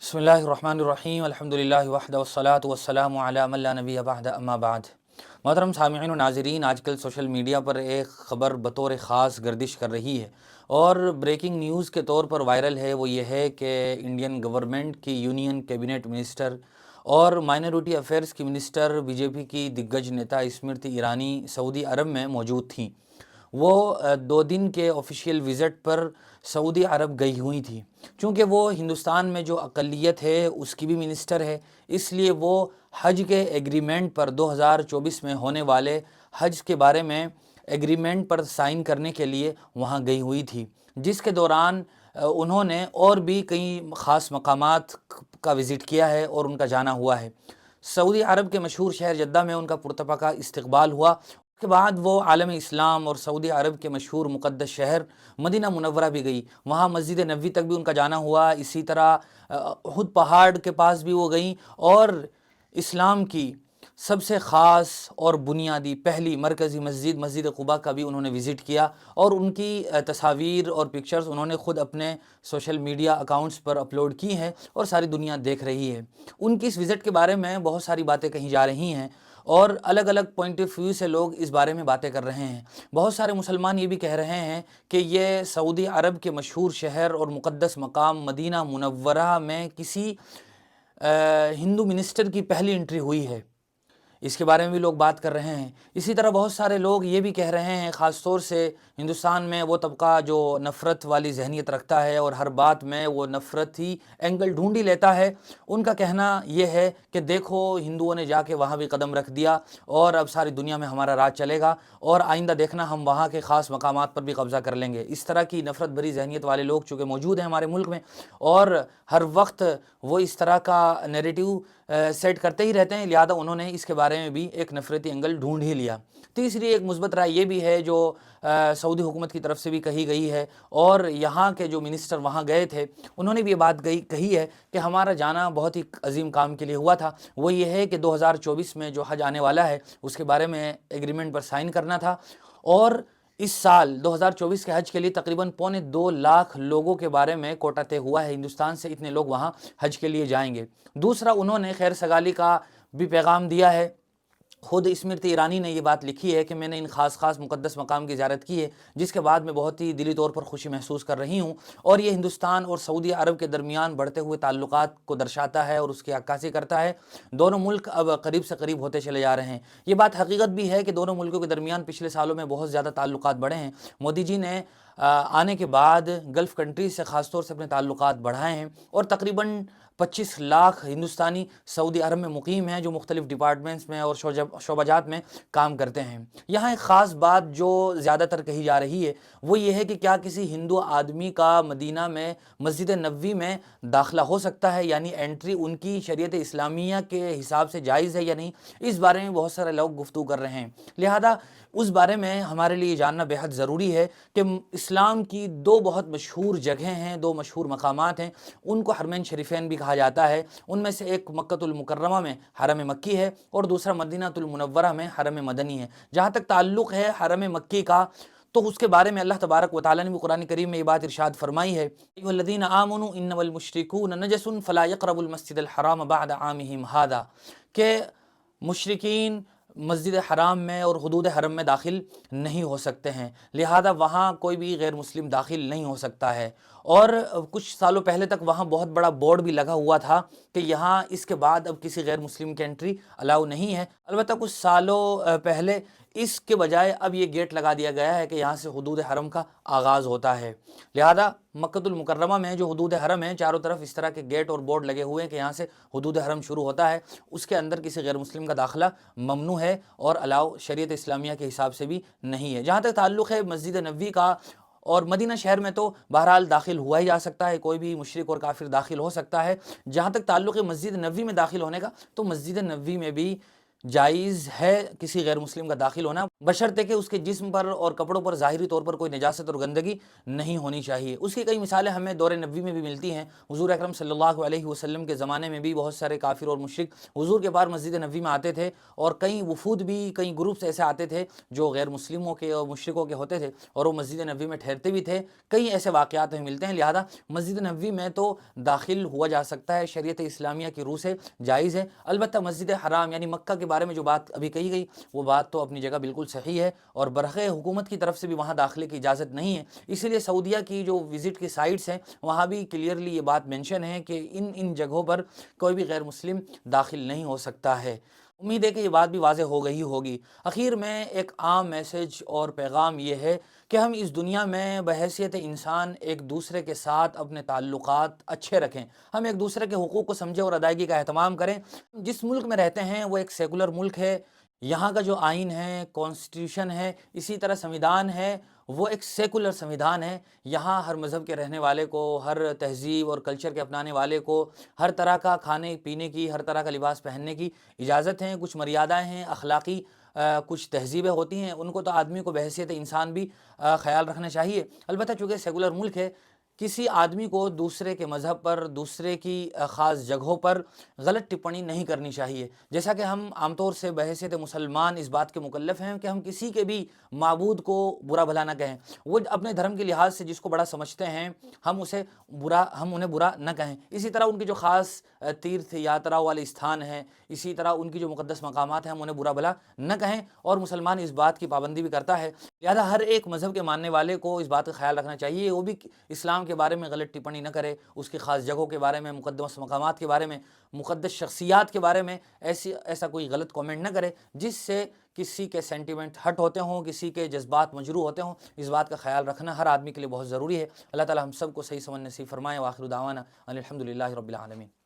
बिस्मिल्लाहिर्रहमानिर्रहीम अल्हम्दुलिल्लाहि वहदहु वस्सलातु वस्सलामु अला मन ला नबिय्य बअद अम्मा बाद। मोहतरम सामिईन व नाज़रीन, आजकल सोशल मीडिया पर एक ख़बर बतौर ख़ास गर्दिश कर रही है और ब्रेकिंग न्यूज़ के तौर पर वायरल है। वो ये है कि इंडियन गवर्नमेंट की यूनियन कैबिनेट मिनिस्टर और माइनॉरिटी अफेयर्स की मिनिस्टर बीजेपी की दिग्गज नेता स्मृति ईरानी सऊदी अरब में मौजूद थीं। वो 2 दिन के ऑफिशियल विज़िट पर सऊदी अरब गई हुई थी। चूँकि वो हिंदुस्तान में जो अक़लियत है उसकी भी मिनिस्टर है, इसलिए वो हज के एग्रीमेंट पर 2024 में होने वाले हज के बारे में एग्रीमेंट पर साइन करने के लिए वहाँ गई हुई थी, जिसके दौरान उन्होंने और भी कई ख़ास मकामात का विज़िट किया है और उनका जाना हुआ है। सऊदी अरब के मशहूर शहर जद्दा में उनका पुरतपका इस्तकबाल हुआ। उसके बाद वो आलम इस्लाम और सऊदी अरब के मशहूर मुक़द्दस शहर मदीना मुनव्वरा भी गई। वहाँ मस्जिद नबवी तक भी उनका जाना हुआ। इसी तरह उहुद पहाड़ के पास भी वो गईं और इस्लाम की सबसे ख़ास और बुनियादी पहली मरकज़ी मस्जिद मस्जिद क़ुबा का भी उन्होंने विज़िट किया और उनकी तस्वीर और पिक्चर्स उन्होंने ख़ुद अपने सोशल मीडिया अकाउंट्स पर अपलोड की हैं और सारी दुनिया देख रही है। उनकी इस विज़िट के बारे में बहुत सारी बातें कही जा रही हैं और अलग अलग पॉइंट ऑफ व्यू से लोग इस बारे में बातें कर रहे हैं। बहुत सारे मुसलमान ये भी कह रहे हैं कि ये सऊदी अरब के मशहूर शहर और मुक़द्दस मकाम मदीना मुनव्वरा में किसी हिंदू मिनिस्टर की पहली एंट्री हुई है। इसके बारे में भी लोग बात कर रहे हैं। इसी तरह बहुत सारे लोग ये भी कह रहे हैं, ख़ास तौर से हिंदुस्तान में वो तबका जो नफ़रत वाली जहनीत रखता है और हर बात में वो नफ़रत ही एंगल ढूंढ ही लेता है, उनका कहना ये है कि देखो हिंदुओं ने जाके वहाँ भी कदम रख दिया और अब सारी दुनिया में हमारा राज चलेगा और आइंदा देखना हम वहाँ के ख़ास मकामात पर भी कब्ज़ा कर लेंगे। इस तरह की नफ़रत भरी जहनीत वाले लोग चूँकि मौजूद हैं हमारे मुल्क में और हर वक्त वो इस तरह का नैरेटिव सेट करते ही रहते हैं, लिहाजा उन्होंने इसके बारे में भी एक नफ़रती एंगल ढूंढ ही लिया। तीसरी एक मुस्बत राय ये भी है जो सऊदी हुकूमत की तरफ से भी कही गई है और यहाँ के जो मिनिस्टर वहाँ गए थे उन्होंने भी ये बात कही है कि हमारा जाना बहुत ही अजीम काम के लिए हुआ था। वो ये है कि 2024 में जो हज आने वाला है उसके बारे में एग्रीमेंट पर साइन करना था और इस साल 2024 के हज के लिए तकरीबन 2.25 लाख लोगों के बारे में कोटा तय हुआ है। हिंदुस्तान से इतने लोग वहाँ हज के लिए जाएंगे। दूसरा, उन्होंने खैर सगाली का भी पैगाम दिया है। खुद स्मृति ईरानी ने ये बात लिखी है कि मैंने इन ख़ास मुक़द्दस मकाम की ज़ियारत की है, जिसके बाद मैं बहुत ही दिली तौर पर खुशी महसूस कर रही हूँ और ये हिंदुस्तान और सऊदी अरब के दरमियान बढ़ते हुए ताल्लुकात को दर्शाता है और उसकी अक्कासी करता है। दोनों मुल्क अब करीब से करीब होते चले जा रहे हैं। ये बात हकीकत भी है कि दोनों मुल्कों के दरमियान पिछले सालों में बहुत ज़्यादा ताल्लुकात बढ़े हैं। मोदी जी ने आने के बाद गल्फ़ कंट्रीज़ से ख़ास तौर से अपने ताल्लुकात बढ़ाए हैं और तकरीबन 25 लाख हिंदुस्तानी सऊदी अरब में मुकीम हैं जो मुख्तलिफ़ डिपार्टमेंट्स में और शोबाजात में काम करते हैं। यहाँ एक ख़ास बात जो ज़्यादातर कही जा रही है वो ये है कि क्या किसी हिंदू आदमी का मदीना में मस्जिद नबवी में दाखिला हो सकता है, यानी एंट्री उनकी शरीयत इस्लामिया के हिसाब से जायज़ है या नहीं। इस बारे में बहुत सारे लोग गुफ्तगू कर रहे हैं, लिहाजा उस बारे में हमारे लिए जानना बेहद ज़रूरी है कि इस्लाम की 2 बहुत मशहूर जगहें हैं, 2 मशहूर मकामात हैं, उनको हरमैन शरीफैन भी कहा जाता है। उनमें से एक मक्कतुल मुकर्रमा में हरम मक्की है और दूसरा मदीनातुल मुनव्वरा में हरम मदनी है। जहाँ तक ताल्लुक़ है हरम मक्की का, तो उसके बारे में अल्लाह तबारक व तआला ने भी कुरान करीम में ये बात इरशाद फरमाई है, अय्युहल्लज़ीना आमनू इन्नमल मुश्रिकून नजसुन फला यक़रबुल मस्जिदल हराम बअद आमिहिम हादा, के मुशरिकीन मस्जिद हराम में और हुदूद हरम में दाखिल नहीं हो सकते हैं, लिहाजा वहाँ कोई भी गैर मुस्लिम दाखिल नहीं हो सकता है। और कुछ सालों पहले तक वहाँ बहुत बड़ा बोर्ड भी लगा हुआ था कि यहाँ इसके बाद अब किसी गैर मुस्लिम की एंट्री अलाउ नहीं है। अलबत्ता कुछ सालों पहले इसके बजाय अब ये गेट लगा दिया गया है कि यहाँ से हुदूद हरम का आगाज़ होता है। लिहाजा मक्कतुल मुकर्रमा में जो हुदूद हरम है चारों तरफ इस तरह के गेट और बोर्ड लगे हुए हैं कि यहाँ से हुदूद हरम शुरू होता है, उसके अंदर किसी गैर मुस्लिम का दाखिला ममनू है और अलाउ शरीयत इस्लामिया के हिसाब से भी नहीं है। जहाँ तक ताल्लुक़ है मस्जिद नबवी का और मदीना शहर में, तो बहरहाल दाखिल हुआ ही जा सकता है, कोई भी मुशरिक और काफिर दाखिल हो सकता है। जहाँ तक ताल्लुक़ है मस्जिद नबवी में दाखिल होने का, तो मस्जिद नबवी में भी جائز ہے کسی غیر مسلم کا داخل ہونا، بشرطے کہ اس کے جسم پر اور کپڑوں پر ظاہری طور پر کوئی نجاست اور گندگی نہیں ہونی چاہیے۔ اس کی کئی مثالیں ہمیں دور نبوی میں بھی ملتی ہیں۔ حضور اکرم صلی اللہ علیہ وسلم کے زمانے میں بھی بہت سارے کافر اور مشرک حضور کے پاس مسجد نبوی میں آتے تھے، اور کئی وفود بھی، کئی گروپس ایسے آتے تھے جو غیر مسلموں کے اور مشرکوں کے ہوتے تھے، اور وہ مسجد نبوی میں ٹھہرتے بھی تھے۔ کئی ایسے واقعات ہمیں ملتے ہیں، لہذا مسجد نبوی میں تو داخل ہوا جا سکتا ہے، شریعت اسلامیہ کی روح سے جائز ہے۔ البتہ مسجد حرام یعنی مکہ کے بارے میں جو بات ابھی کہی گئی، وہ بات تو اپنی جگہ بالکل صحیح ہے، اور برحق حکومت کی طرف سے بھی وہاں داخلے کی اجازت نہیں ہے۔ اسی لیے سعودیہ کی جو وزٹ کی سائٹس ہیں وہاں بھی کلیئرلی یہ بات مینشن ہے کہ ان جگہوں پر کوئی بھی غیر مسلم داخل نہیں ہو سکتا ہے۔ امید ہے کہ یہ بات بھی واضح ہو گئی ہوگی۔ اخیر میں ایک عام میسج اور پیغام یہ ہے کہ ہم اس دنیا میں بحیثیت انسان ایک دوسرے کے ساتھ اپنے تعلقات اچھے رکھیں، ہم ایک دوسرے کے حقوق کو سمجھیں اور ادائیگی کا اہتمام کریں۔ جس ملک میں رہتے ہیں وہ ایک سیکولر ملک ہے، یہاں کا جو آئین ہے، کانسٹیٹیوشن ہے، اسی طرح سمویدھان ہے، وہ ایک سیکولر سمویدھان ہے۔ یہاں ہر مذہب کے رہنے والے کو، ہر تہذیب اور کلچر کے اپنانے والے کو ہر طرح کا کھانے پینے کی، ہر طرح کا لباس پہننے کی اجازت ہے۔ کچھ مریادائیں ہیں اخلاقی، کچھ تہذیبیں ہوتی ہیں، ان کو تو آدمی کو بحیثیت انسان بھی خیال رکھنا چاہیے۔ البتہ چونکہ سیکولر ملک ہے، کسی آدمی کو دوسرے کے مذہب پر، دوسرے کی خاص جگہوں پر غلط ٹپڑی نہیں کرنی چاہیے۔ جیسا کہ ہم عام طور سے بحیثیت مسلمان اس بات کے مکلف ہیں کہ ہم کسی کے بھی معبود کو برا بھلا نہ کہیں، وہ اپنے دھرم کے لحاظ سے جس کو بڑا سمجھتے ہیں ہم انہیں برا نہ کہیں۔ اسی طرح ان کی جو خاص تیرتھ یاترا والے استھان ہیں، اسی طرح ان کی جو مقدس مقامات ہیں، ہم انہیں برا بھلا نہ کہیں، اور مسلمان اس بات کی پابندی بھی کرتا ہے۔ لہذا ہر ایک مذہب کے ماننے والے کو اس بات کا خیال رکھنا چاہیے، وہ بھی اسلام کے بارے میں غلط ٹپڑی نہ کرے، اس کی خاص جگہوں کے بارے میں، مقدس مقامات کے بارے میں، مقدس شخصیات کے بارے میں ایسا کوئی غلط کامنٹ نہ کرے جس سے کسی کے سینٹیمنٹ ہٹ ہوتے ہوں، کسی کے جذبات مجروح ہوتے ہوں۔ اس بات کا خیال رکھنا ہر آدمی کے لیے بہت ضروری ہے۔ اللہ تعالی ہم سب کو صحیح سمجھ نصیب فرمائے۔ وآخر دعوانا ان الحمد للہ رب العالمین۔